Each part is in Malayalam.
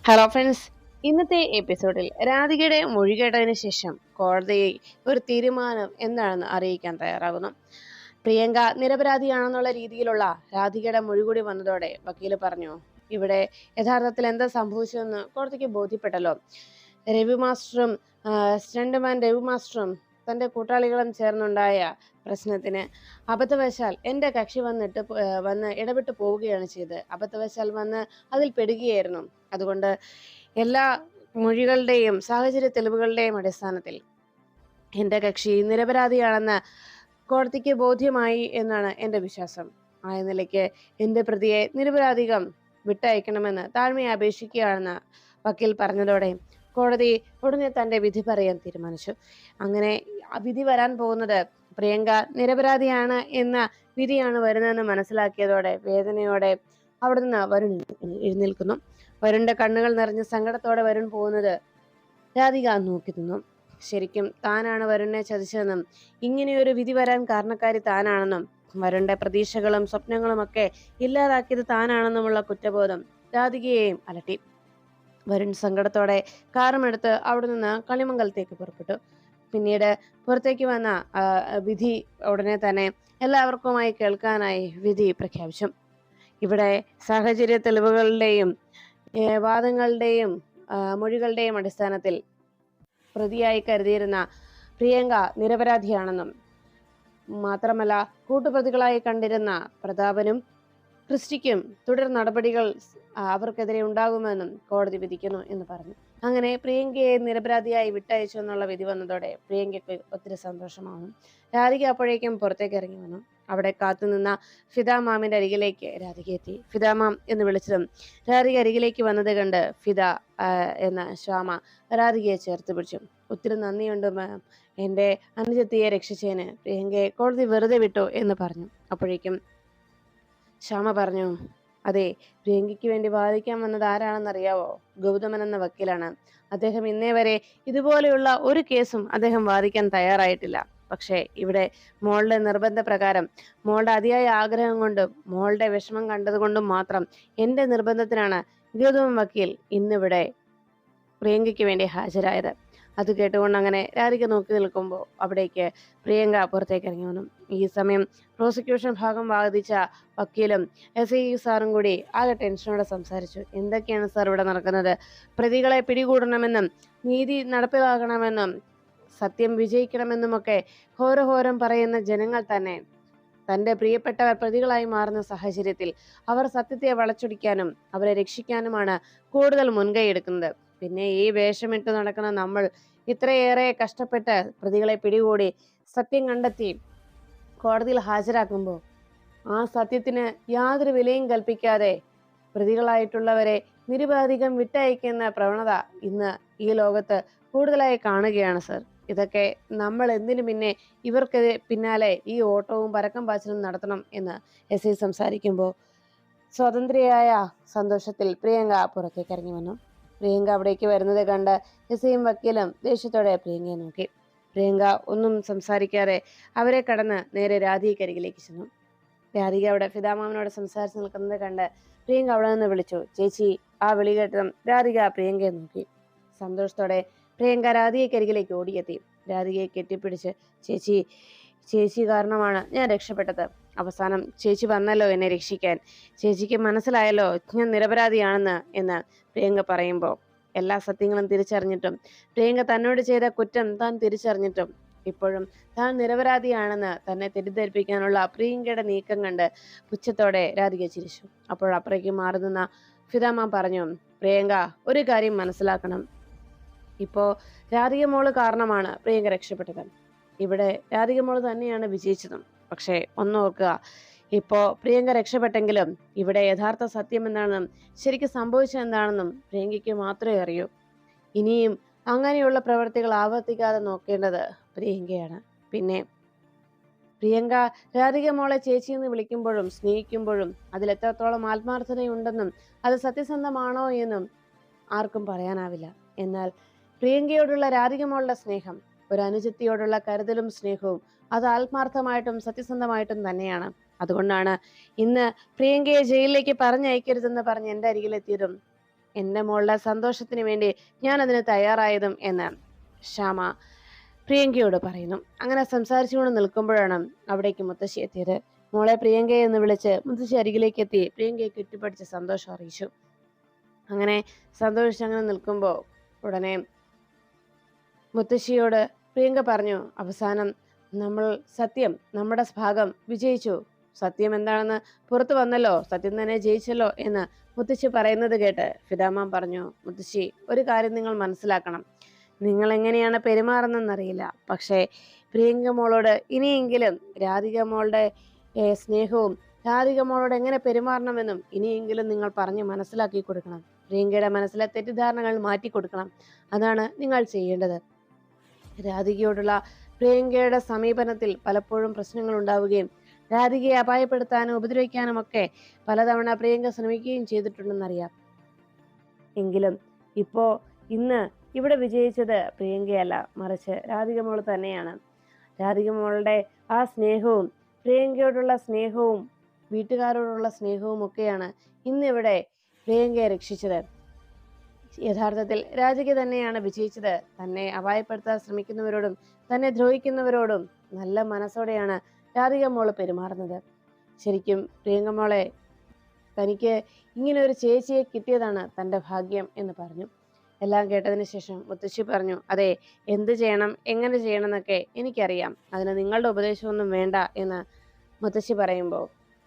ഹലോ ഫ്രണ്ട്സ്, ഇന്നത്തെ എപ്പിസോഡിൽ രാധികയുടെ മൊഴി കേട്ടതിന് ശേഷം കോടതിയെ ഒരു തീരുമാനം എന്താണെന്ന് അറിയിക്കാൻ തയ്യാറാകുന്നു. പ്രിയങ്ക നിരപരാധിയാണെന്നുള്ള രീതിയിലുള്ള രാധികയുടെ മൊഴി കൂടി വന്നതോടെ വക്കീല് പറഞ്ഞു, ഇവിടെ യഥാർത്ഥത്തിൽ എന്താ സംഭവിച്ചതെന്ന് കോടതിക്ക് ബോധ്യപ്പെട്ടല്ലോ. രവി മാസ്റ്ററും സ്റ്റണ്ട്മാൻ രവി മാസ്റ്ററും തന്റെ കൂട്ടാളികളും ചേർന്നുണ്ടായ പ്രശ്നത്തിന് അബദ്ധവശാൽ എൻ്റെ കക്ഷി വന്ന് ഇടപെട്ട് പോവുകയാണ് ചെയ്തത്. അബദ്ധവശാൽ വന്ന് അതിൽ പെടുകയായിരുന്നു. അതുകൊണ്ട് എല്ലാ മൊഴികളുടെയും സാഹചര്യ തെളിവുകളുടെയും അടിസ്ഥാനത്തിൽ എൻ്റെ കക്ഷി നിരപരാധിയാണെന്ന് കോടതിക്ക് ബോധ്യമായി എന്നാണ് എൻ്റെ വിശ്വാസം. ആ നിലയ്ക്ക് എൻ്റെ പ്രതിയെ നിരപരാധികം വിട്ടയക്കണമെന്ന് താഴ്മയെ അപേക്ഷിക്കുകയാണെന്ന് വക്കീൽ പറഞ്ഞതോടെ കോടതി ഉടനെ തന്റെ വിധി പറയാൻ തീരുമാനിച്ചു. അങ്ങനെ വിധി വരാൻ പോകുന്നത് പ്രിയങ്ക നിരപരാധിയാണ് എന്ന വിധിയാണ് വരുന്നതെന്ന് മനസ്സിലാക്കിയതോടെ വേദനയോടെ അവിടെ നിന്ന് വരുൺ എഴുന്നേൽക്കുന്നു. വരുണിന്റെ കണ്ണുകൾ നിറഞ്ഞ് സങ്കടത്തോടെ വരുൺ പോകുന്നത് രാധിക നോക്കി നിന്നു. ശരിക്കും താനാണ് വരുണിനെ ചതിച്ചതെന്നും ഇങ്ങനെയൊരു വിധി വരാൻ കാരണക്കാരി താനാണെന്നും വരുണിന്റെ പ്രതീക്ഷകളും സ്വപ്നങ്ങളും ഒക്കെ ഇല്ലാതാക്കിയത് താനാണെന്നുമുള്ള കുറ്റബോധം രാധികയെയും അലട്ടി. വരുൺ സങ്കടത്തോടെ കാറുമെടുത്ത് അവിടെ നിന്ന് കളിമംഗലത്തേക്ക് പുറപ്പെട്ടു. പിന്നീട് പുറത്തേക്ക് വന്ന വിധി ഉടനെ തന്നെ എല്ലാവർക്കുമായി കേൾക്കാനായി വിധി പ്രഖ്യാപിച്ചു. ഇവിടെ സാഹചര്യ തെളിവുകളുടെയും വാദങ്ങളുടെയും മൊഴികളുടെയും അടിസ്ഥാനത്തിൽ പ്രതിയായി കരുതിയിരുന്ന പ്രിയങ്ക നിരപരാധിയാണെന്നും മാത്രമല്ല കൂട്ടുപ്രതികളായി കണ്ടിരുന്ന പ്രതാപനും ക്രിസ്റ്റിക്കും തുടർ നടപടികൾ അവർക്കെതിരെ ഉണ്ടാകുമെന്നും കോടതി വിധിക്കുന്നു എന്ന് പറഞ്ഞു. അങ്ങനെ പ്രിയങ്കയെ നിരപരാധിയായി വിട്ടയച്ചു എന്നുള്ള വിധി വന്നതോടെ പ്രിയങ്കയ്ക്ക് ഒത്തിരി സന്തോഷമാകും. രാധിക അപ്പോഴേക്കും പുറത്തേക്ക് ഇറങ്ങി വന്നു. അവിടെ കാത്തുനിന്ന ഫിദ മാമിന്റെ അരികിലേക്ക് രാധിക എത്തി. ഫിദ മാം എന്ന് വിളിച്ചതും രാധിക അരികിലേക്ക് വന്നത് കണ്ട് ഫിദ എന്ന ശ്യാമ രാധികയെ ചേർത്ത് പിടിച്ചു. ഒത്തിരി നന്ദിയുണ്ട് മാം, എൻ്റെ അനുജത്തിയെ രക്ഷിച്ചതിന്. പ്രിയങ്കയെ കോടതി വെറുതെ വിട്ടു എന്ന് പറഞ്ഞു. അപ്പോഴേക്കും ശ്യാമ പറഞ്ഞു, അതെ, പ്രിയങ്കയ്ക്ക് വേണ്ടി വാദിക്കാൻ വന്നത് ആരാണെന്നറിയാവോ? ഗൗതമൻ എന്ന വക്കീലാണ്. അദ്ദേഹം ഇന്നേ വരെ ഇതുപോലെയുള്ള ഒരു കേസും അദ്ദേഹം വാദിക്കാൻ തയ്യാറായിട്ടില്ല. പക്ഷേ ഇവിടെ മോളുടെ നിർബന്ധ പ്രകാരം, മോളുടെ അതിയായ ആഗ്രഹം കൊണ്ടും മോളുടെ വിഷമം കണ്ടതുകൊണ്ടും മാത്രം എൻ്റെ നിർബന്ധത്തിനാണ് ഗൗതമൻ വക്കീൽ ഇന്നിവിടെ പ്രിയങ്കയ്ക്ക് വേണ്ടി ഹാജരായത്. അത് കേട്ടുകൊണ്ട് അങ്ങനെ രാധിക നോക്കി നിൽക്കുമ്പോൾ അവിടേക്ക് പ്രിയങ്ക പുറത്തേക്ക് ഇറങ്ങി വന്നു. ഈ സമയം പ്രോസിക്യൂഷൻ ഭാഗം വാദിച്ച വക്കീലും SI സാറും കൂടി ആകെ ടെൻഷനോടെ സംസാരിച്ചു. എന്തൊക്കെയാണ് സാർ ഇവിടെ നടക്കുന്നത്? പ്രതികളെ പിടികൂടണമെന്നും നീതി നടപ്പിലാക്കണമെന്നും സത്യം വിജയിക്കണമെന്നുമൊക്കെ ഘോരഘോരം പറയുന്ന ജനങ്ങൾ തന്നെ തന്റെ പ്രിയപ്പെട്ടവർ പ്രതികളായി മാറുന്ന സാഹചര്യത്തിൽ അവർ സത്യത്തെ വളച്ചൊടിക്കാനും അവരെ രക്ഷിക്കാനുമാണ് കൂടുതൽ മുൻകൈ എടുക്കുന്നത്. പിന്നെ ഈ വേഷമിട്ട് നടക്കുന്ന നമ്മൾ ഇത്രയേറെ കഷ്ടപ്പെട്ട് പ്രതികളെ പിടികൂടി സത്യം കണ്ടെത്തി കോടതിയിൽ ഹാജരാക്കുമ്പോൾ ആ സത്യത്തിന് യാതൊരു വിലയും കൽപ്പിക്കാതെ പ്രതികളായിട്ടുള്ളവരെ നിരുപാധികം വിട്ടയക്കുന്ന പ്രവണത ഇന്ന് ഈ ലോകത്ത് കൂടുതലായി കാണുകയാണ് സർ. ഇതൊക്കെ നമ്മൾ എന്തിനു പിന്നെ ഇവർക്ക് പിന്നാലെ ഈ ഓട്ടവും പരക്കം പാച്ചിലും നടത്തണം എന്ന് SI സംസാരിക്കുമ്പോൾ സ്വതന്ത്രയായ സന്തോഷത്തിൽ പ്രിയങ്ക പുറത്തേക്ക് ഇറങ്ങി വന്നു. പ്രിയങ്ക അവിടേക്ക് വരുന്നത് കണ്ട് SIയും വക്കീലും ദേഷ്യത്തോടെ പ്രിയങ്കയെ നോക്കി. പ്രിയങ്ക ഒന്നും സംസാരിക്കാതെ അവരെ കടന്ന് നേരെ രാധികക്കരികിലേക്ക് ചെന്നു. രാധിക അവിടെ ഫിദാമാമനോട് സംസാരിച്ച് നിൽക്കുന്നത് കണ്ട് പ്രിയങ്ക അവിടെ നിന്ന് വിളിച്ചു, ചേച്ചി. ആ വിളി കേട്ടതും രാധിക പ്രിയങ്കയെ നോക്കി. സന്തോഷത്തോടെ പ്രിയങ്ക രാധികക്കരികിലേക്ക് ഓടിയെത്തി. രാധികയെ കെട്ടിപ്പിടിച്ച്, ചേച്ചി, ചേച്ചി കാരണമാണ് ഞാൻ രക്ഷപ്പെട്ടത്. അവസാനം ചേച്ചി വന്നല്ലോ എന്നെ രക്ഷിക്കാൻ. ചേച്ചിക്ക് മനസ്സിലായല്ലോ ഞാൻ നിരപരാധിയാണെന്ന് എന്ന് പ്രിയങ്ക പറയുമ്പോൾ എല്ലാ സത്യങ്ങളും തിരിച്ചറിഞ്ഞിട്ടും പ്രിയങ്ക തന്നോട് ചെയ്ത കുറ്റം താൻ തിരിച്ചറിഞ്ഞിട്ടും ഇപ്പോഴും താൻ നിരപരാധിയാണെന്ന് തന്നെ തെറ്റിദ്ധരിപ്പിക്കാനുള്ള പ്രിയങ്കയുടെ നീക്കം കണ്ട് പുച്ഛത്തോടെ രാധിക ചിരിച്ചു. അപ്പോൾ അപ്പുറേക്ക് മാറി നിന്ന ഫിദാമ്മ പറഞ്ഞു, പ്രിയങ്ക ഒരു കാര്യം മനസ്സിലാക്കണം. ഇപ്പോ രാധിക മോള് കാരണമാണ് പ്രിയങ്ക രക്ഷപ്പെട്ടത്. ഇവിടെ രാധിക മോള് തന്നെയാണ് വിജയിച്ചതും. പക്ഷേ ഒന്നോർക്കുക, ഇപ്പോ പ്രിയങ്ക രക്ഷപ്പെട്ടെങ്കിലും ഇവിടെ യഥാർത്ഥ സത്യം എന്താണെന്നും ശരിക്കും സംഭവിച്ചത് എന്താണെന്നും പ്രിയങ്കയ്ക്ക് മാത്രമേ അറിയൂ. ഇനിയും അങ്ങനെയുള്ള പ്രവൃത്തികൾ ആവർത്തിക്കാതെ നോക്കേണ്ടത് പ്രിയങ്കയാണ്. പിന്നെ പ്രിയങ്ക രാധിക മോളെ ചേച്ചി എന്ന് വിളിക്കുമ്പോഴും സ്നേഹിക്കുമ്പോഴും അതിൽ എത്രത്തോളം ആത്മാർത്ഥതയുണ്ടെന്നും അത് സത്യസന്ധമാണോ എന്നും ആർക്കും പറയാനാവില്ല. എന്നാൽ പ്രിയങ്കയോടുള്ള രാധിക മോളുടെ സ്നേഹം, ഒരു അനുജത്തിയോടുള്ള കരുതലും സ്നേഹവും അത് ആത്മാർത്ഥമായിട്ടും സത്യസന്ധമായിട്ടും തന്നെയാണ്. അതുകൊണ്ടാണ് ഇന്ന് പ്രിയങ്കയെ ജയിലിലേക്ക് പറഞ്ഞയക്കരുതെന്ന് പറഞ്ഞ് എൻ്റെ അരികിലെത്തിയതും എൻ്റെ മോളുടെ സന്തോഷത്തിന് വേണ്ടി ഞാൻ അതിന് തയ്യാറായതും എന്ന് ശ്യാമ പ്രിയങ്കയോട് പറയുന്നു. അങ്ങനെ സംസാരിച്ചുകൊണ്ട് നിൽക്കുമ്പോഴാണ് അവിടേക്ക് മുത്തശ്ശി എത്തിയത്. മോളെ പ്രിയങ്കയെ എന്ന് വിളിച്ച് മുത്തശ്ശി അരികിലേക്ക് എത്തി പ്രിയങ്കയെ കെട്ടിപ്പിടിച്ച് സന്തോഷം അറിയിച്ചു. അങ്ങനെ സന്തോഷിച്ചങ്ങനെ നിൽക്കുമ്പോൾ ഉടനെ മുത്തശ്ശിയോട് പ്രിയങ്ക പറഞ്ഞു, അവസാനം നമ്മുടെ ഭാഗം വിജയിച്ചു, സത്യം എന്താണെന്ന് പുറത്തു വന്നല്ലോ, സത്യം തന്നെ ജയിച്ചല്ലോ എന്ന് മുത്തശ്ശി പറയുന്നത് കേട്ട് ഫിദാമ്മ പറഞ്ഞു, മുത്തശ്ശി ഒരു കാര്യം നിങ്ങൾ മനസ്സിലാക്കണം, നിങ്ങൾ എങ്ങനെയാണ് പെരുമാറുന്നതെന്നറിയില്ല, പക്ഷേ പ്രിയങ്ക മോളോട് ഇനിയെങ്കിലും രാധിക മോളുടെ സ്നേഹവും രാധിക മോളോട് എങ്ങനെ പെരുമാറണമെന്നും ഇനിയെങ്കിലും നിങ്ങൾ പറഞ്ഞ് മനസ്സിലാക്കി കൊടുക്കണം. പ്രിയങ്കയുടെ മനസ്സിലെ തെറ്റിദ്ധാരണകൾ മാറ്റി കൊടുക്കണം. അതാണ് നിങ്ങൾ ചെയ്യേണ്ടത്. രാധികയോടുള്ള പ്രിയങ്കയുടെ സമീപനത്തിൽ പലപ്പോഴും പ്രശ്നങ്ങൾ ഉണ്ടാവുകയും രാധികയെ അപായപ്പെടുത്താനും ഉപദ്രവിക്കാനും ഒക്കെ പലതവണ പ്രിയങ്ക ശ്രമിക്കുകയും ചെയ്തിട്ടുണ്ടെന്നറിയാം. എങ്കിലും ഇന്ന് ഇവിടെ വിജയിച്ചത് പ്രിയങ്കയല്ല, മറിച്ച് രാധിക മോൾ തന്നെയാണ്. രാധിക മോളുടെ ആ സ്നേഹവും പ്രിയങ്കയോടുള്ള സ്നേഹവും വീട്ടുകാരോടുള്ള സ്നേഹവും ഒക്കെയാണ് ഇന്നിവിടെ പ്രിയങ്കയെ രക്ഷിച്ചത്. യഥാർത്ഥത്തിൽ രാധിക തന്നെയാണ് വിജയിച്ചത്. തന്നെ അപായപ്പെടുത്താൻ ശ്രമിക്കുന്നവരോടും തന്നെ ദ്രോഹിക്കുന്നവരോടും നല്ല മനസ്സോടെയാണ് രാധിക മോള് പെരുമാറുന്നത്. ശരിക്കും പ്രിയങ്ക മോളെ, തനിക്ക് ഇങ്ങനെ ഒരു ചേച്ചിയെ കിട്ടിയതാണ് തൻ്റെ ഭാഗ്യം എന്ന് പറഞ്ഞു. എല്ലാം കേട്ടതിന് ശേഷം മുത്തശ്ശി പറഞ്ഞു, അതെ, എന്ത് ചെയ്യണം എങ്ങനെ ചെയ്യണം എന്നൊക്കെ എനിക്കറിയാം, അതിന് നിങ്ങളുടെ ഉപദേശമൊന്നും വേണ്ട എന്ന് മുത്തശ്ശി പറയുമ്പോൾ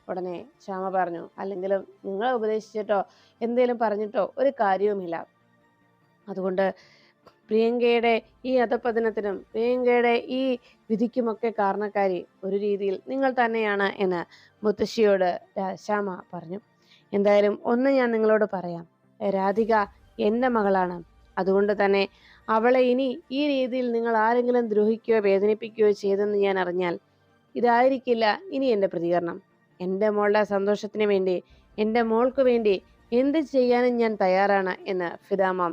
ഉടനെ ശ്യാമ പറഞ്ഞു, അല്ലെങ്കിലും നിങ്ങളെ ഉപദേശിച്ചിട്ടോ എന്തേലും പറഞ്ഞിട്ടോ ഒരു കാര്യവുമില്ല. അതുകൊണ്ട് പ്രിയങ്കയുടെ ഈ അധപതനത്തിനും പ്രിയങ്കയുടെ ഈ വിധിക്കുമൊക്കെ കാരണക്കാരി ഒരു രീതിയിൽ നിങ്ങൾ തന്നെയാണ് എന്ന് മുത്തശ്ശിയോട് ശ്യാമ പറഞ്ഞു. എന്തായാലും ഒന്ന് ഞാൻ നിങ്ങളോട് പറയാം, രാധിക എൻ്റെ മകളാണ്. അതുകൊണ്ട് തന്നെ അവളെ ഇനി ഈ രീതിയിൽ നിങ്ങൾ ആരെങ്കിലും ദ്രോഹിക്കുകയോ വേദനിപ്പിക്കുകയോ ചെയ്തെന്ന് ഞാൻ അറിഞ്ഞാൽ ഇതായിരിക്കില്ല ഇനി എൻ്റെ പ്രതികരണം. എൻ്റെ മോളുടെ സന്തോഷത്തിന് വേണ്ടി, എൻ്റെ മോൾക്ക് വേണ്ടി എന്ത് ചെയ്യാനും ഞാൻ തയ്യാറാണ് എന്ന് ഫിദാമ്മ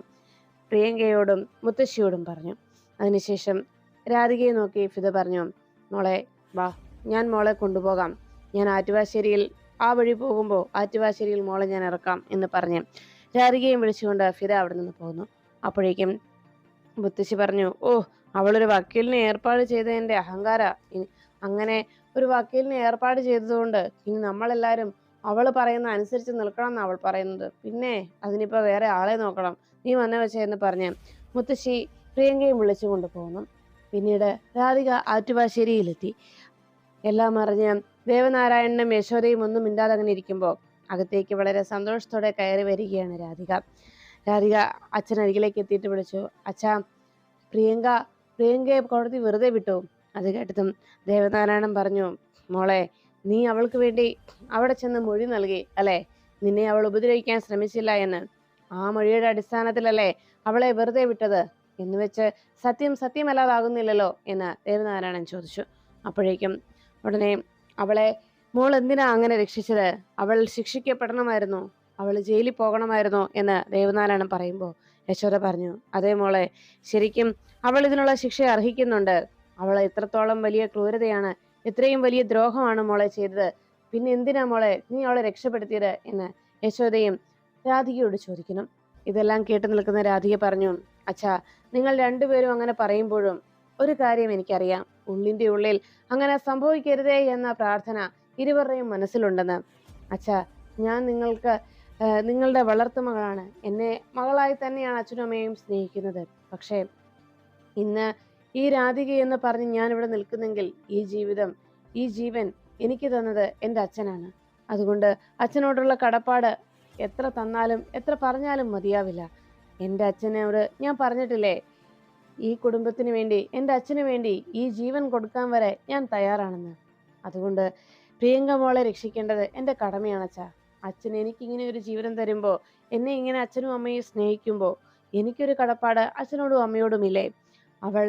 പ്രിയങ്കയോടും മുത്തശ്ശിയോടും പറഞ്ഞു. അതിനുശേഷം രാധികയെ നോക്കി ഫിദ പറഞ്ഞു, മോളെ വാ, ഞാൻ മോളെ കൊണ്ടുപോകാം, ഞാൻ ആറ്റുവാശ്ശേരിയിൽ ആ വഴി പോകുമ്പോൾ ആറ്റുവാശ്ശേരിയിൽ മോളെ ഞാൻ ഇറക്കാം എന്ന് പറഞ്ഞ് രാധികയും വിളിച്ചുകൊണ്ട് ഫിദ അവിടെ നിന്ന് പോകുന്നു. അപ്പോഴേക്കും മുത്തശ്ശി പറഞ്ഞു, ഓ, അവളൊരു വക്കീലിനെ ഏർപ്പാട് ചെയ്തതിൻ്റെ അഹങ്കാര, അങ്ങനെ ഒരു വക്കീലിനെ ഏർപ്പാട് ചെയ്തതുകൊണ്ട് ഇനി നമ്മളെല്ലാവരും അവൾ പറയുന്ന അനുസരിച്ച് നിൽക്കണം എന്ന് അവൾ പറയുന്നത്, പിന്നെ അതിനിപ്പോൾ വേറെ ആളെ നോക്കണം, നീ വന്ന വെച്ചേ എന്ന് പറഞ്ഞ് മുത്തശ്ശി പ്രിയങ്കയും വിളിച്ചു കൊണ്ടുപോകുന്നു. പിന്നീട് രാധിക ആറ്റുവാശ്ശേരിയിലെത്തി. എല്ലാം അറിഞ്ഞ് ദേവനാരായണനും യശോദയും ഒന്നും മിണ്ടാതെ അങ്ങനെ ഇരിക്കുമ്പോൾ അകത്തേക്ക് വളരെ സന്തോഷത്തോടെ കയറി വരികയാണ് രാധിക അച്ഛനരികിലേക്ക് എത്തിയിട്ട് വിളിച്ചു, അച്ഛാ, പ്രിയങ്കയെ കോടതി വെറുതെ വിട്ടു. അത് കേട്ടതും ദേവനാരായണൻ പറഞ്ഞു, മോളെ, നീ അവൾക്ക് വേണ്ടി അവിടെ ചെന്ന് മൊഴി നൽകി അല്ലേ, നിന്നെ അവൾ ഉപദ്രവിക്കാൻ ശ്രമിച്ചില്ല എന്ന്. ആ മൊഴിയുടെ അടിസ്ഥാനത്തിലല്ലേ അവളെ വെറുതെ വിട്ടത്, എന്ന് വെച്ച് സത്യമല്ലാതാകുന്നില്ലല്ലോ എന്ന് ദേവനാരായണൻ ചോദിച്ചു. അപ്പോഴേക്കും ഉടനെ മോൾ എന്തിനാ അങ്ങനെ രക്ഷിച്ചത്, അവൾ ശിക്ഷിക്കപ്പെടണമായിരുന്നു, അവൾ ജയിലിൽ പോകണമായിരുന്നു എന്ന് ദേവനാരായണൻ പറയുമ്പോൾ യശോദ പറഞ്ഞു, അതേ മോളെ, ശരിക്കും അവൾ ഇതിനുള്ള ശിക്ഷ അർഹിക്കുന്നുണ്ട്. അവൾ ഇത്രത്തോളം വലിയ ക്രൂരതയാണ്, ഇത്രയും വലിയ ദ്രോഹമാണ് മോളെ ചെയ്തത്, പിന്നെ എന്തിനാ മോളെ നീ അവളെ രക്ഷപ്പെടുത്തിയത് എന്ന് യശോദയും രാധികയോട് ചോദിക്കുന്നു. ഇതെല്ലാം കേട്ടു നിൽക്കുന്ന രാധിക പറഞ്ഞു, അച്ഛാ, നിങ്ങൾ രണ്ടുപേരും അങ്ങനെ പറയുമ്പോഴും ഒരു കാര്യം എനിക്കറിയാം, ഉള്ളിൻ്റെ ഉള്ളിൽ അങ്ങനെ സംഭവിക്കരുതേ എന്ന പ്രാർത്ഥന ഇരുവരുടെയും മനസ്സിലുണ്ടെന്ന്. അച്ഛാ, ഞാൻ നിങ്ങളുടെ വളർത്തുമകളാണ്, എന്നെ മകളായി തന്നെയാണ് അച്ഛനും അമ്മയും സ്നേഹിക്കുന്നത്. പക്ഷേ ഇന്ന് ഈ രാധിക എന്ന് പറഞ്ഞ് ഞാൻ ഇവിടെ നിൽക്കുന്നെങ്കിൽ ഈ ജീവൻ എനിക്ക് തന്നത് എൻ്റെ അച്ഛനാണ്. അതുകൊണ്ട് അച്ഛനോടുള്ള കടപ്പാട് എത്ര തന്നാലും എത്ര പറഞ്ഞാലും മതിയാവില്ല. എൻ്റെ അച്ഛനോട് ഞാൻ പറഞ്ഞിട്ടില്ലേ, ഈ കുടുംബത്തിന് വേണ്ടി, എൻ്റെ അച്ഛന് വേണ്ടി ഈ ജീവൻ കൊടുക്കാൻ വരെ ഞാൻ തയ്യാറാണെന്ന്. അതുകൊണ്ട് പ്രിയങ്ക മോളെ രക്ഷിക്കേണ്ടത് എൻ്റെ കടമയാണ് അച്ഛാ. അച്ഛൻ എനിക്കിങ്ങനെ ഒരു ജീവിതം തരുമ്പോൾ, എന്നെ ഇങ്ങനെ അച്ഛനും അമ്മയും സ്നേഹിക്കുമ്പോൾ എനിക്കൊരു കടപ്പാട് അച്ഛനോടും അമ്മയോടുമില്ലേ. അവൾ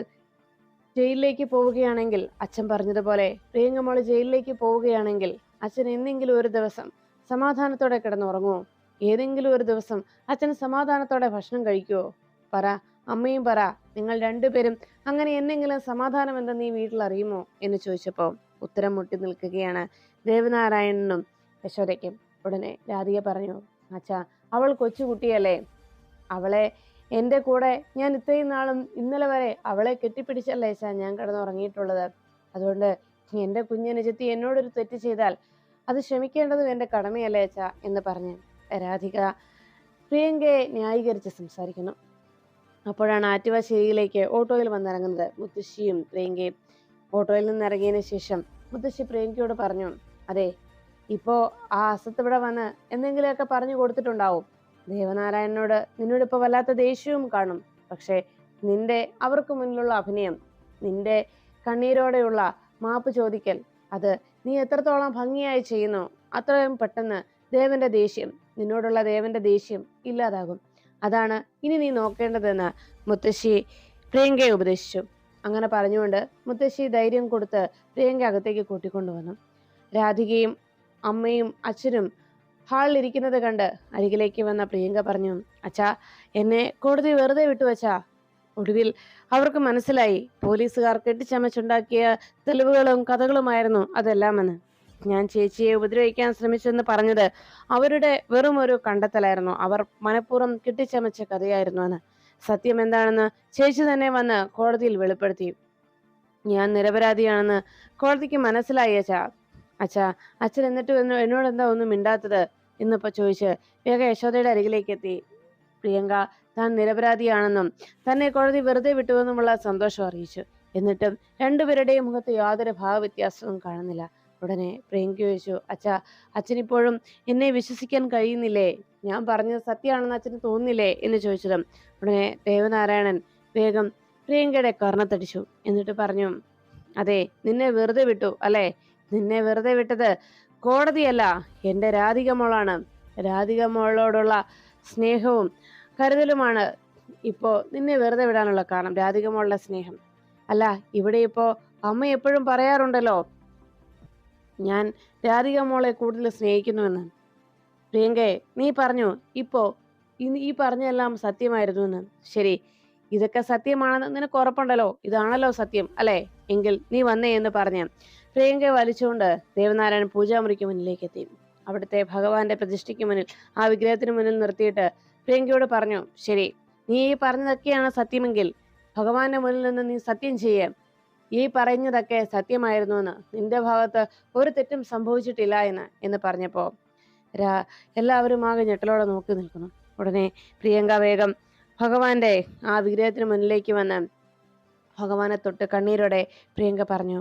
ജയിലിലേക്ക് പോവുകയാണെങ്കിൽ, അച്ഛൻ പറഞ്ഞതുപോലെ പ്രിയങ്ക മോള് ജയിലിലേക്ക് പോവുകയാണെങ്കിൽ അച്ഛൻ എന്തെങ്കിലും ഒരു ദിവസം സമാധാനത്തോടെ കിടന്നുറങ്ങുമോ? ഏതെങ്കിലും ഒരു ദിവസം അച്ഛൻ സമാധാനത്തോടെ ഭക്ഷണം കഴിക്കുമോ? പറ, അമ്മയും പറ, നിങ്ങൾ രണ്ടുപേരും അങ്ങനെ എന്തെങ്കിലും സമാധാനം എന്തെന്ന് ഈ വീട്ടിൽ അറിയുമോ എന്ന് ചോദിച്ചപ്പോൾ ഉത്തരം മുട്ടി നിൽക്കുകയാണ് ദേവനാരായണനും യശോദയ്ക്കും. ഉടനെ രാധിക പറഞ്ഞു, അച്ഛാ, അവൾ കൊച്ചുകുട്ടിയല്ലേ, അവളെ എൻ്റെ കൂടെ ഞാൻ ഇത്രയും നാളും ഇന്നലെ വരെ അവളെ കെട്ടിപ്പിടിച്ചല്ലേ അച്ഛാ ഞാൻ കിടന്നുറങ്ങിയിട്ടുള്ളത്. അതുകൊണ്ട് എൻ്റെ കുഞ്ഞനുജത്തി എന്നോടൊരു തെറ്റ് ചെയ്താൽ അത് ക്ഷമിക്കേണ്ടതും എൻ്റെ കടമയല്ലേ അച്ഛാ എന്ന് പറഞ്ഞ് രാധിക പ്രിയങ്കയെ ന്യായീകരിച്ച് സംസാരിക്കുന്നു. അപ്പോഴാണ് ആറ്റുവാശ്ശേരിയിലേക്ക് ഓട്ടോയിൽ വന്നിറങ്ങുന്നത് മുത്തശ്ശിയും പ്രിയങ്കയും. ഓട്ടോയിൽ നിന്ന് ഇറങ്ങിയതിന് ശേഷം മുത്തശ്ശി പ്രിയങ്കയോട് പറഞ്ഞു, അതെ, ഇപ്പോ ആ അസത്ത് ഇവിടെ വന്ന് എന്തെങ്കിലുമൊക്കെ പറഞ്ഞു കൊടുത്തിട്ടുണ്ടാവും. ദേവനാരായണനോട് നിന്നോടിപ്പോ വല്ലാത്ത ദേഷ്യവും കാണും. പക്ഷെ നിന്റെ അവർക്ക് മുന്നിലുള്ള അഭിനയം, നിന്റെ കണ്ണീരോടെയുള്ള മാപ്പ് ചോദിക്കൽ, അത് നീ എത്രത്തോളം ഭംഗിയായി ചെയ്യുന്നു അത്രയും പെട്ടെന്ന് നിന്നോടുള്ള ദേവന്റെ ദേഷ്യം ഇല്ലാതാകും. അതാണ് ഇനി നീ നോക്കേണ്ടതെന്ന് മുത്തശ്ശി പ്രിയങ്കയെ ഉപദേശിച്ചു. അങ്ങനെ പറഞ്ഞുകൊണ്ട് മുത്തശ്ശി ധൈര്യം കൊടുത്ത് പ്രിയങ്ക അകത്തേക്ക് കൂട്ടിക്കൊണ്ടുവന്നു. രാധികയും അമ്മയും അച്ഛനും ഹാളിൽ ഇരിക്കുന്നത് കണ്ട് അരികിലേക്ക് വന്ന പ്രിയങ്ക പറഞ്ഞു, അച്ഛാ, എന്നെ കോടതി വെറുതെ വിട്ടുവച്ചാ. ഒടുവിൽ അവർക്ക് മനസ്സിലായി പോലീസുകാർ കെട്ടിച്ചമച്ചുണ്ടാക്കിയ തെളിവുകളും കഥകളുമായിരുന്നു അതെല്ലാമെന്ന്. ഞാൻ ചേച്ചിയെ ഉപദ്രവിക്കാൻ ശ്രമിച്ചെന്ന് പറഞ്ഞത് അവരുടെ വെറും ഒരു കണ്ടെത്തലായിരുന്നു. അവർ മനഃപൂർവ്വം കെട്ടിച്ചമച്ച കഥയായിരുന്നു എന്ന്. സത്യം എന്താണെന്ന് ചേച്ചി തന്നെ വന്ന് കോടതിയിൽ വെളിപ്പെടുത്തി. ഞാൻ നിരപരാധിയാണെന്ന് കോടതിക്ക് മനസ്സിലായി അച്ഛാ. അച്ഛൻ എന്നിട്ടും എന്നോട് എന്താ ഒന്നും മിണ്ടാത്തത് എന്നിപ്പോ ചോദിച്ച് വേഗം യശോദയുടെ അരികിലേക്ക് എത്തി. പ്രിയങ്ക താൻ നിരപരാധിയാണെന്നും തന്നെ കോടതി വെറുതെ വിട്ടുവെന്നുമുള്ള സന്തോഷം അറിയിച്ചു. എന്നിട്ടും രണ്ടുപേരുടെയും മുഖത്ത് യാതൊരു ഭാവവ്യത്യാസവും കാണുന്നില്ല. ഉടനെ പ്രിയങ്ക ചോദിച്ചു, അച്ഛാ, അച്ഛനിപ്പോഴും എന്നെ വിശ്വസിക്കാൻ കഴിയുന്നില്ലേ? ഞാൻ പറഞ്ഞത് സത്യമാണെന്ന് അച്ഛന് തോന്നുന്നില്ലേ എന്ന് ചോദിച്ചതും ഉടനെ ദേവനാരായണൻ വേഗം പ്രിയങ്കയുടെ കർണത്തടിച്ചു. എന്നിട്ട് പറഞ്ഞു, അതെ, നിന്നെ വെറുതെ വിട്ടു അല്ലേ? നിന്നെ വെറുതെ വിട്ടത് കോടതിയല്ല, എൻ്റെ രാധിക മോളാണ്. രാധിക മോളോടുള്ള സ്നേഹവും കരുതലുമാണ് ഇപ്പോ നിന്നെ വെറുതെ വിടാനുള്ള കാരണം. രാധിക മോളുടെ സ്നേഹം അല്ല. ഇവിടെ ഇപ്പോ അമ്മ എപ്പോഴും പറയാറുണ്ടല്ലോ, ഞാൻ രാധിക മോളെ കൂടുതൽ സ്നേഹിക്കുന്നുവെന്ന്. പ്രിയങ്കയെ, നീ പറഞ്ഞു ഇപ്പോ ഈ പറഞ്ഞെല്ലാം സത്യമായിരുന്നു എന്ന്. ശരി, ഇതൊക്കെ സത്യമാണെന്ന് നിനക്ക് ഉറപ്പുണ്ടല്ലോ? ഇതാണല്ലോ സത്യം അല്ലേ? എങ്കിൽ നീ വന്നേ എന്ന് പറഞ്ഞ് പ്രിയങ്കയെ വലിച്ചുകൊണ്ട് ദേവനാരായണൻ പൂജാമുറിക്ക് മുന്നിലേക്ക് എത്തി. അവിടുത്തെ ഭഗവാന്റെ പ്രതിഷ്ഠയ്ക്ക് മുന്നിൽ, ആ വിഗ്രഹത്തിന് മുന്നിൽ നിർത്തിയിട്ട് പ്രിയങ്കയോട് പറഞ്ഞു, ശരി, നീ ഈ പറഞ്ഞതൊക്കെയാണ് സത്യമെങ്കിൽ ഭഗവാന്റെ മുന്നിൽ നിന്ന് നീ സത്യം ചെയ്യേ, ഈ പറഞ്ഞതൊക്കെ സത്യമായിരുന്നു എന്ന്, നിന്റെ ഭാഗത്ത് ഒരു തെറ്റും സംഭവിച്ചിട്ടില്ല എന്ന് പറഞ്ഞപ്പോ എല്ലാവരും ആകെ ഞെട്ടലോടെ നോക്കി നിൽക്കുന്നു. ഉടനെ പ്രിയങ്ക വേഗം ഭഗവാന്റെ ആ വിഗ്രഹത്തിന് മുന്നിലേക്ക് വന്ന് ഭഗവാനെ തൊട്ട് കണ്ണീരോടെ പ്രിയങ്ക പറഞ്ഞു,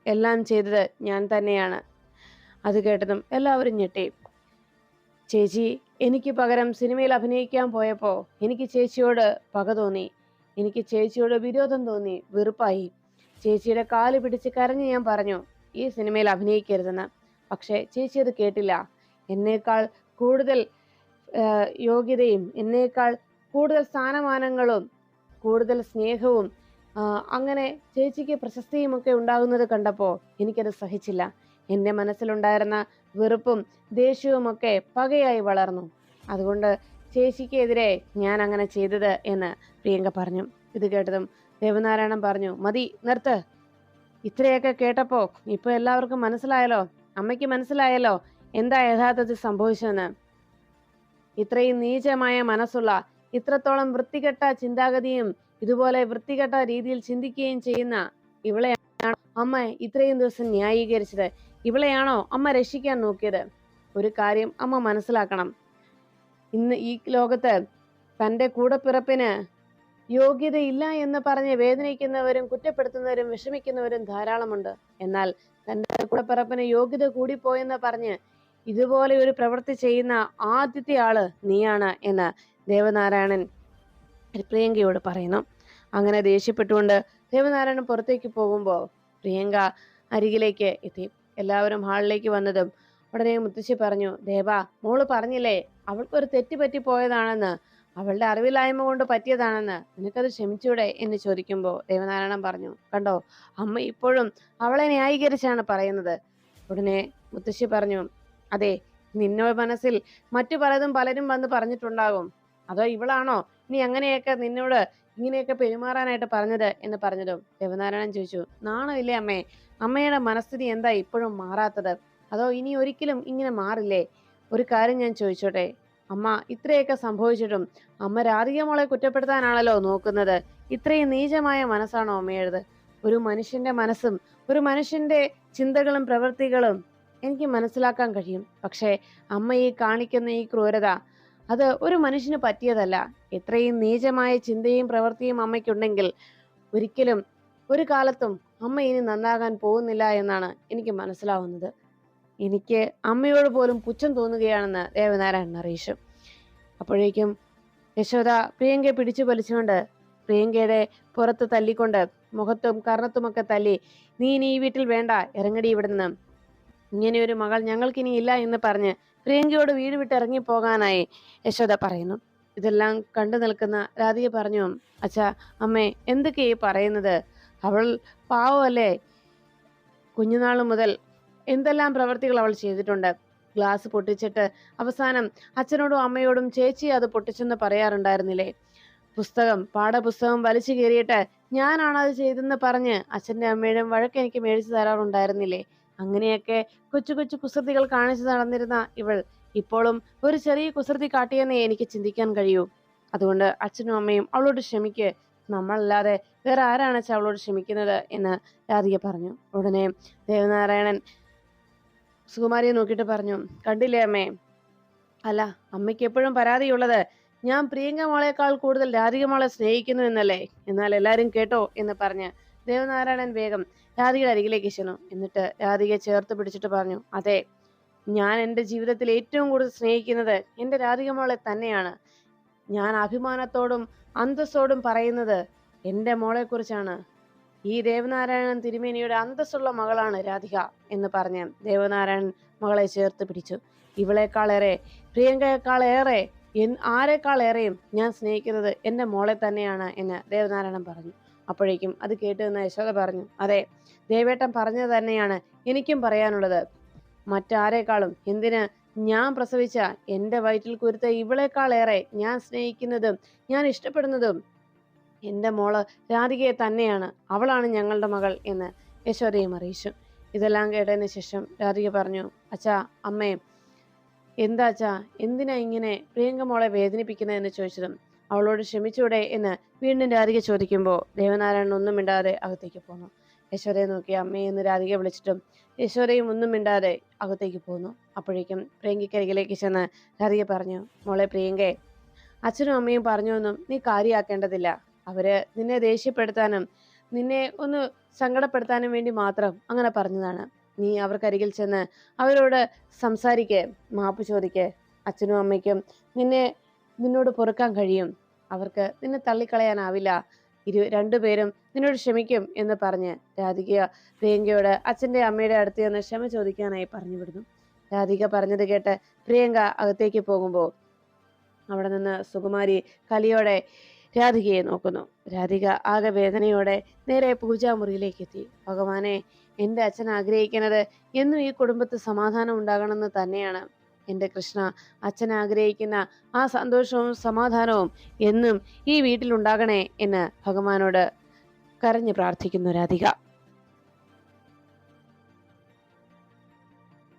എല്ലാം ചെയ്തത് ഞാൻ തന്നെയാണ്. അത് കേട്ടതും എല്ലാവരും ഞെട്ടി. ചേച്ചി എനിക്ക് പകരം സിനിമയിൽ അഭിനയിക്കാൻ പോയപ്പോൾ എനിക്ക് ചേച്ചിയോട് പക തോന്നി, എനിക്ക് ചേച്ചിയോട് വിരോധം തോന്നി, വെറുപ്പായി. ചേച്ചിയുടെ കാല് പിടിച്ച് കരഞ്ഞ് ഞാൻ പറഞ്ഞു ഈ സിനിമയിൽ അഭിനയിക്കരുതെന്ന്. പക്ഷെ ചേച്ചി അത് കേട്ടില്ല. എന്നേക്കാൾ കൂടുതൽ യോഗ്യതയും എന്നേക്കാൾ കൂടുതൽ സ്ഥാനമാനങ്ങളും കൂടുതൽ സ്നേഹവും അങ്ങനെ ചേച്ചിക്ക് പ്രശസ്തിയും ഒക്കെ ഉണ്ടാകുന്നത് കണ്ടപ്പോൾ എനിക്കത് സഹിച്ചില്ല. എൻ്റെ മനസ്സിലുണ്ടായിരുന്ന വെറുപ്പും ദേഷ്യവും ഒക്കെ പകയായി വളർന്നു. അതുകൊണ്ട് ചേച്ചിക്കെതിരെ ഞാൻ അങ്ങനെ ചെയ്തത് എന്ന് പ്രിയങ്ക പറഞ്ഞു. ഇത് കേട്ടതും ദേവനാരായണൻ പറഞ്ഞു, മതി, നിർത്ത്. ഇത്രയൊക്കെ കേട്ടപ്പോ ഇപ്പൊ എല്ലാവർക്കും മനസ്സിലായല്ലോ, അമ്മയ്ക്ക് മനസ്സിലായല്ലോ എന്താ യഥാർത്ഥത്തിൽ സംഭവിച്ചതെന്ന്. ഇത്രയും നീചമായ മനസ്സുള്ള, ഇത്രത്തോളം വൃത്തികെട്ട ചിന്താഗതിയും ഇതുപോലെ വൃത്തികെട്ട രീതിയിൽ ചിന്തിക്കുകയും ചെയ്യുന്ന ഇവളെയാണോ അമ്മ ഇത്രയും ദിവസം ന്യായീകരിച്ചത്? ഇവളെയാണോ അമ്മ രക്ഷിക്കാൻ നോക്കിയത്? ഒരു കാര്യം അമ്മ മനസ്സിലാക്കണം, ഇന്ന് ഈ ലോകത്ത് തൻ്റെ കൂടപ്പിറപ്പിന് യോഗ്യതയില്ല എന്ന് പറഞ്ഞ് വേദനിക്കുന്നവരും കുറ്റപ്പെടുത്തുന്നവരും വിഷമിക്കുന്നവരും ധാരാളമുണ്ട്. എന്നാൽ തൻ്റെ കൂടപ്പിറപ്പിന് യോഗ്യത കൂടിപ്പോയെന്ന് പറഞ്ഞ് ഇതുപോലെ ഒരു പ്രവൃത്തി ചെയ്യുന്ന ആദ്യത്തെ ആള് നീയാണ് എന്ന് ദേവനാരായണൻ പ്രിയങ്കയോട് പറയുന്നു. അങ്ങനെ ദേഷ്യപ്പെട്ടുകൊണ്ട് ദേവനാരായണൻ പുറത്തേക്ക് പോകുമ്പോൾ പ്രിയങ്ക അരികിലേക്ക് എത്തി. എല്ലാവരും ഹാളിലേക്ക് വന്നതും ഉടനെ മുത്തശ്ശി പറഞ്ഞു, ദേവ, മോള് പറഞ്ഞില്ലേ അവൾക്കൊരു തെറ്റ് പറ്റി പോയതാണെന്ന്, അവളുടെ അറിവില്ലായ്മ കൊണ്ട് പറ്റിയതാണെന്ന്, നിനക്കത് ക്ഷമിച്ചൂടെ എന്ന് ചോദിക്കുമ്പോൾ ദേവനാരായണൻ പറഞ്ഞു, കണ്ടോ, അമ്മ ഇപ്പോഴും അവളെ ന്യായീകരിച്ചാണ് പറയുന്നത്. ഉടനെ മുത്തശ്ശി പറഞ്ഞു, അതെ, നിന്നോ മനസ്സിൽ മറ്റു പലരും വന്ന് പറഞ്ഞിട്ടുണ്ടാകും. അതോ ഇവളാണോ നീ അങ്ങനെയൊക്കെ നിന്നോട് ഇങ്ങനെയൊക്കെ പെരുമാറാനായിട്ട് പറഞ്ഞത് എന്ന് പറഞ്ഞതും ദേവനാരായണൻ ചോദിച്ചു, നാണമില്ലേ അമ്മേ? അമ്മയുടെ മനസ്ഥിതി എന്താ ഇപ്പോഴും മാറാത്തത്? അതോ ഇനി ഒരിക്കലും ഇങ്ങനെ മാറില്ലേ? ഒരു കാര്യം ഞാൻ ചോദിച്ചോട്ടെ, അമ്മ ഇത്രയൊക്കെ സംഭവിച്ചിട്ടും അമ്മ രാധിക മോളെ കുറ്റപ്പെടുത്താനാണല്ലോ നോക്കുന്നത്. ഇത്രയും നീചമായ മനസ്സാണോ അമ്മയുടേത്? ഒരു മനുഷ്യന്റെ മനസ്സും ഒരു മനുഷ്യന്റെ ചിന്തകളും പ്രവൃത്തികളും എനിക്ക് മനസ്സിലാക്കാൻ കഴിയും. പക്ഷേ അമ്മ ഈ കാണിക്കുന്ന ഈ ക്രൂരത അത് ഒരു മനുഷ്യന് പറ്റിയതല്ല. ഇത്രയും നീചമായ ചിന്തയും പ്രവൃത്തിയും അമ്മയ്ക്കുണ്ടെങ്കിൽ ഒരിക്കലും ഒരു കാലത്തും അമ്മ ഇനി നന്നാകാൻ പോകുന്നില്ല എന്നാണ് എനിക്ക് മനസ്സിലാവുന്നത്. എനിക്ക് അമ്മയോട് പോലും പുച്ഛം തോന്നുകയാണെന്ന് ദേവനാരായണൻ അറിയിച്ചു. അപ്പോഴേക്കും യശോദ പ്രിയങ്കയെ പിടിച്ചു വലിച്ചുകൊണ്ട് പ്രിയങ്കയുടെ പുറത്ത് തല്ലിക്കൊണ്ട് മുഖത്തും കർണത്തുമൊക്കെ തല്ലി, നീ ഇനി ഈ വീട്ടിൽ വേണ്ട, ഇറങ്ങടി ഇവിടുന്ന്, ഇങ്ങനെയൊരു മകൾ ഞങ്ങൾക്കിനി ഇല്ല എന്ന് പറഞ്ഞ് പ്രിയങ്കയോട് വീട് വിട്ട് ഇറങ്ങി പോകാനായി യശോദ പറയുന്നു. ഇതെല്ലാം കണ്ടു നിൽക്കുന്ന രാധിക പറഞ്ഞു, അച്ഛാ അമ്മേ എന്തൊക്കെ ഈ പറയുന്നത്? അവൾ പാവമല്ലേ? കുഞ്ഞുനാൾ മുതൽ എന്തെല്ലാം പ്രവൃത്തികൾ അവൾ ചെയ്തിട്ടുണ്ട്. ഗ്ലാസ് പൊട്ടിച്ചിട്ട് അവസാനം അച്ഛനോടും അമ്മയോടും ചേച്ചി അത് പൊട്ടിച്ചെന്ന് പറയാറുണ്ടായിരുന്നില്ലേ? പാഠപുസ്തകം വലിച്ചു കീറിയിട്ട് ഞാനാണത് ചെയ്തെന്ന് പറഞ്ഞ് അച്ഛൻ്റെ അമ്മയുടെയും വഴക്ക് എനിക്ക് മേടിച്ചു തരാറുണ്ടായിരുന്നില്ലേ? അങ്ങനെയൊക്കെ കൊച്ചു കൊച്ചു കുസൃതികൾ കാണിച്ചു നടന്നിരുന്ന ഇവൾ ഇപ്പോഴും ഒരു ചെറിയ കുസൃതി കാട്ടിയെന്നേ എനിക്ക് ചിന്തിക്കാൻ കഴിയൂ. അതുകൊണ്ട് അച്ഛനും അമ്മയും അവളോട് ക്ഷമിക്ക്. നമ്മളല്ലാതെ വേറെ ആരാണ് വെച്ചാൽ അവളോട് ക്ഷമിക്കുന്നത് എന്ന് രാധിക പറഞ്ഞു. ഉടനെ ദേവനാരായണൻ സുകുമാരിയെ നോക്കിയിട്ട് പറഞ്ഞു, കണ്ടില്ലേ അമ്മേ, അല്ല അമ്മയ്ക്ക് എപ്പോഴും പരാതിയുള്ളത് ഞാൻ പ്രിയങ്ക മോളേക്കാൾ കൂടുതൽ രാധിക മോളെ സ്നേഹിക്കുന്നു എന്നല്ലേ? എന്നാൽ എല്ലാരും കേട്ടോ എന്ന് പറഞ്ഞ് ദേവനാരായണൻ വേഗം രാധികയുടെ അരികിലേക്ക് ചെന്നു. എന്നിട്ട് രാധികയെ ചേർത്ത് പിടിച്ചിട്ട് പറഞ്ഞു, അതെ, ഞാൻ എൻ്റെ ജീവിതത്തിൽ ഏറ്റവും കൂടുതൽ സ്നേഹിക്കുന്നത് എൻ്റെ രാധിക മോളെ തന്നെയാണ്. ഞാൻ അഭിമാനത്തോടും അന്തസ്സോടും പറയുന്നത് എൻ്റെ മോളെ കുറിച്ചാണ്. ഈ ദേവനാരായണൻ തിരുമേനിയുടെ അന്തസ്സുള്ള മകളാണ് രാധിക എന്ന് പറഞ്ഞ് ദേവനാരായണൻ മകളെ ചേർത്ത് പിടിച്ചു. ഇവളെക്കാളേറെ, പ്രിയങ്കയെക്കാളേറെ, ആരെക്കാളേറെയും ഞാൻ സ്നേഹിക്കുന്നത് എൻ്റെ മോളെ തന്നെയാണ് എന്ന് ദേവനാരായണൻ പറഞ്ഞു. അപ്പോഴേക്കും അത് കേട്ട് നിന്ന് യശോദ പറഞ്ഞു, അതെ, ദേവേട്ടൻ പറഞ്ഞത് തന്നെയാണ് എനിക്കും പറയാനുള്ളത്. മറ്റാരേക്കാളും, എന്തിന്, ഞാൻ പ്രസവിച്ച എൻ്റെ വയറ്റിൽ കുരുത്ത ഇവളെക്കാളേറെ ഞാൻ സ്നേഹിക്കുന്നതും ഞാൻ ഇഷ്ടപ്പെടുന്നതും എൻ്റെ മോള് രാധികയെ തന്നെയാണ്. അവളാണ് ഞങ്ങളുടെ മകൾ എന്ന് യശോദയും അറിയിച്ചു. ഇതെല്ലാം കേട്ടതിന് ശേഷം രാധിക പറഞ്ഞു, അച്ഛാ അമ്മേ, എന്താ അച്ഛാ, എന്തിനാ ഇങ്ങനെ പ്രിയങ്ക മോളെ വേദനിപ്പിക്കുന്നത് എന്ന് ചോദിച്ചതും അവളോട് ക്ഷമിച്ചൂടെ എന്ന് വീണ്ടും രാധിക ചോദിക്കുമ്പോൾ ദേവനാരായണൻ ഒന്നും മിണ്ടാതെ അകത്തേക്ക് പോന്നു. യശോദയെ നോക്കി അമ്മയെ എന്ന് രാധിക വിളിച്ചിട്ടും യശോദയും ഒന്നും മിണ്ടാതെ അകത്തേക്ക് പോന്നു. അപ്പോഴേക്കും പ്രിയങ്കയ്ക്കരികിലേക്ക് ചെന്ന് രാധിക പറഞ്ഞു, മോളെ പ്രിയങ്കയെ, അച്ഛനും അമ്മയും പറഞ്ഞൊന്നും നീ കാര്യമാക്കേണ്ടതില്ല. അവര് നിന്നെ ദേഷ്യപ്പെടുത്താനും നിന്നെ ഒന്ന് സങ്കടപ്പെടുത്താനും വേണ്ടി മാത്രം അങ്ങനെ പറഞ്ഞതാണ്. നീ അവർക്കരികിൽ ചെന്ന് അവരോട് സംസാരിക്ക്, മാപ്പ് ചോദിക്ക്. അച്ഛനും അമ്മയ്ക്കും നിന്നോട് പൊറുക്കാൻ കഴിയും. അവർക്ക് നിന്നെ തള്ളിക്കളയാനാവില്ല. രണ്ടുപേരും നിന്നോട് ക്ഷമിക്കും എന്ന് പറഞ്ഞ് രാധിക പ്രിയങ്കയോട് അച്ഛൻ്റെ അമ്മയുടെ അടുത്ത് ചെന്ന് ക്ഷമ ചോദിക്കാനായി പറഞ്ഞു വിടുന്നു. രാധിക പറഞ്ഞത് കേട്ട് പ്രിയങ്ക അകത്തേക്ക് പോകുമ്പോൾ അവിടെ നിന്ന് സുകുമാരി കലിയോടെ രാധികയെ നോക്കുന്നു. രാധിക ആകെ വേദനയോടെ നേരെ പൂജാമുറിയിലേക്ക് എത്തി. ഭഗവാനെ, എൻ്റെ അച്ഛൻ ആഗ്രഹിക്കുന്നത് എന്നും ഈ കുടുംബത്തിൽ സമാധാനം ഉണ്ടാകണമെന്ന് തന്നെയാണ്. എൻ്റെ കൃഷ്ണ, അച്ഛൻ ആഗ്രഹിക്കുന്ന ആ സന്തോഷവും സമാധാനവും എന്നും ഈ വീട്ടിലുണ്ടാകണേ എന്ന് ഭഗവാനോട് കരഞ്ഞു പ്രാർത്ഥിക്കുന്നു രാധിക.